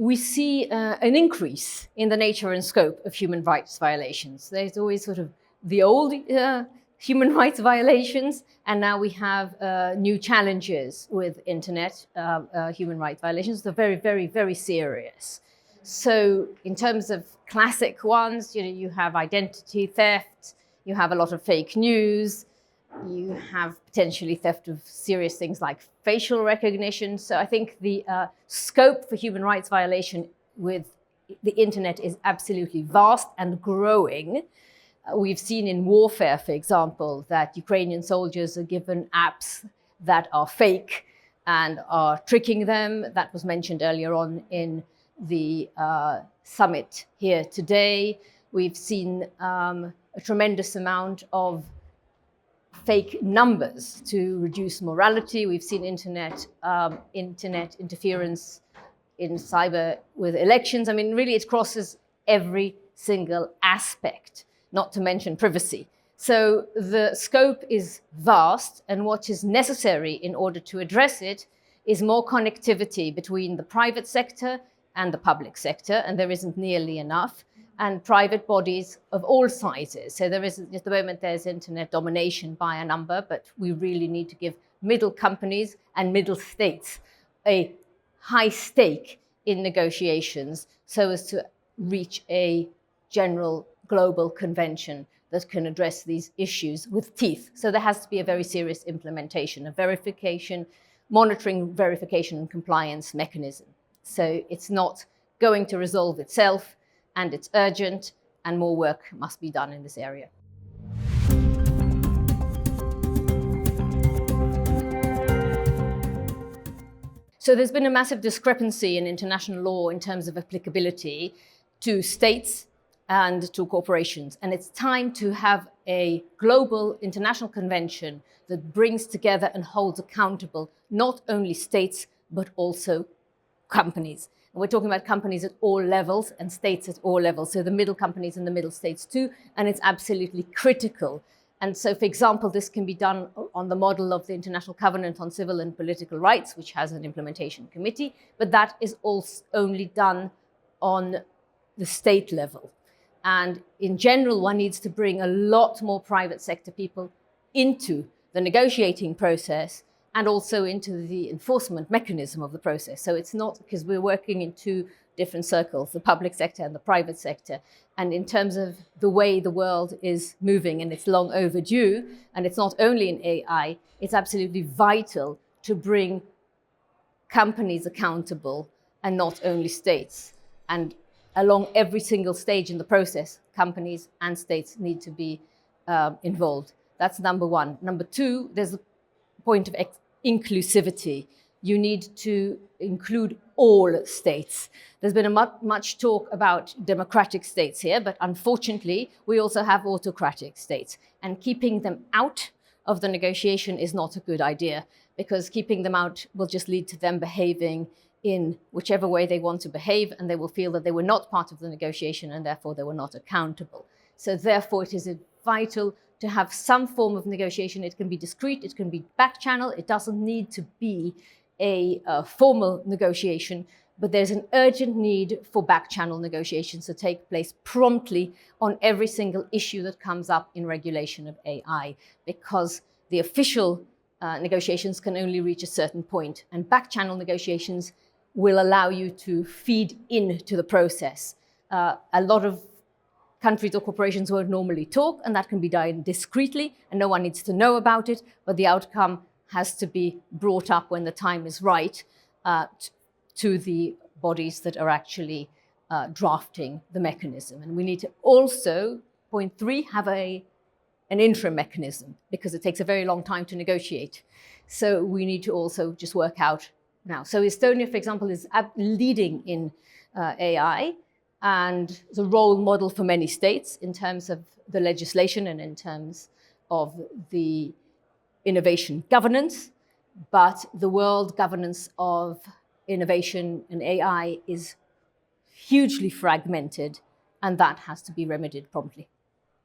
we see an increase in the nature and scope of human rights violations. There's always sort of the old human rights violations, and now we have new challenges with internet human rights violations. They're very, very, very serious. So in terms of classic ones, you have identity theft, you have a lot of fake news, you have potentially theft of serious things like facial recognition. So I think the scope for human rights violation with the internet is absolutely vast and growing. We've seen in warfare, for example, that Ukrainian soldiers are given apps that are fake and are tricking them. That was mentioned earlier on in the summit here today. We've seen a tremendous amount of fake numbers to reduce morality. We've seen internet interference in cyber with elections. I mean, really, it crosses every single aspect, not to mention privacy. So the scope is vast, and what is necessary in order to address it is more connectivity between the private sector and the public sector, and there isn't nearly enough, and private bodies of all sizes. So there is, at the moment, there's internet domination by a number, but we really need to give middle companies and middle states a high stake in negotiations so as to reach a general global convention that can address these issues with teeth. So there has to be a very serious implementation, a verification, monitoring, verification, and compliance mechanism. So it's not going to resolve itself, and it's urgent, and more work must be done in this area. So there's been a massive discrepancy in international law in terms of applicability to states and to corporations. And it's time to have a global international convention that brings together and holds accountable not only states, but also companies. And we're talking about companies at all levels and states at all levels. So the middle companies and the middle states too. And it's absolutely critical. And so, for example, this can be done on the model of the International Covenant on Civil and Political Rights, which has an implementation committee, but that is also only done on the state level. And in general, one needs to bring a lot more private sector people into the negotiating process and also into the enforcement mechanism of the process. So it's not, because we're working in two different circles, the public sector and the private sector. And in terms of the way the world is moving, and it's long overdue, and it's not only in AI, it's absolutely vital to bring companies accountable and not only states. And along every single stage in the process, companies and states need to be involved. That's number one. Number two, there's a point of inclusivity. You need to include all states. There's been much talk about democratic states here, but unfortunately, we also have autocratic states. And keeping them out of the negotiation is not a good idea, because keeping them out will just lead to them behaving in whichever way they want to behave, and they will feel that they were not part of the negotiation and therefore they were not accountable. So therefore, it is vital to have some form of negotiation. It can be discreet, it can be back channel, it doesn't need to be a formal negotiation, but there's an urgent need for back channel negotiations to take place promptly on every single issue that comes up in regulation of AI, because the official negotiations can only reach a certain point, and back channel negotiations will allow you to feed into the process. A lot of countries or corporations won't normally talk, and that can be done discreetly, and no one needs to know about it, but the outcome has to be brought up when the time is right to the bodies that are actually drafting the mechanism. And we need to also, point three, have an interim mechanism, because it takes a very long time to negotiate. So we need to also just work out now. So Estonia, for example, is leading in AI, and is a role model for many states in terms of the legislation and in terms of the innovation governance. But the world governance of innovation and AI is hugely fragmented, and that has to be remedied promptly.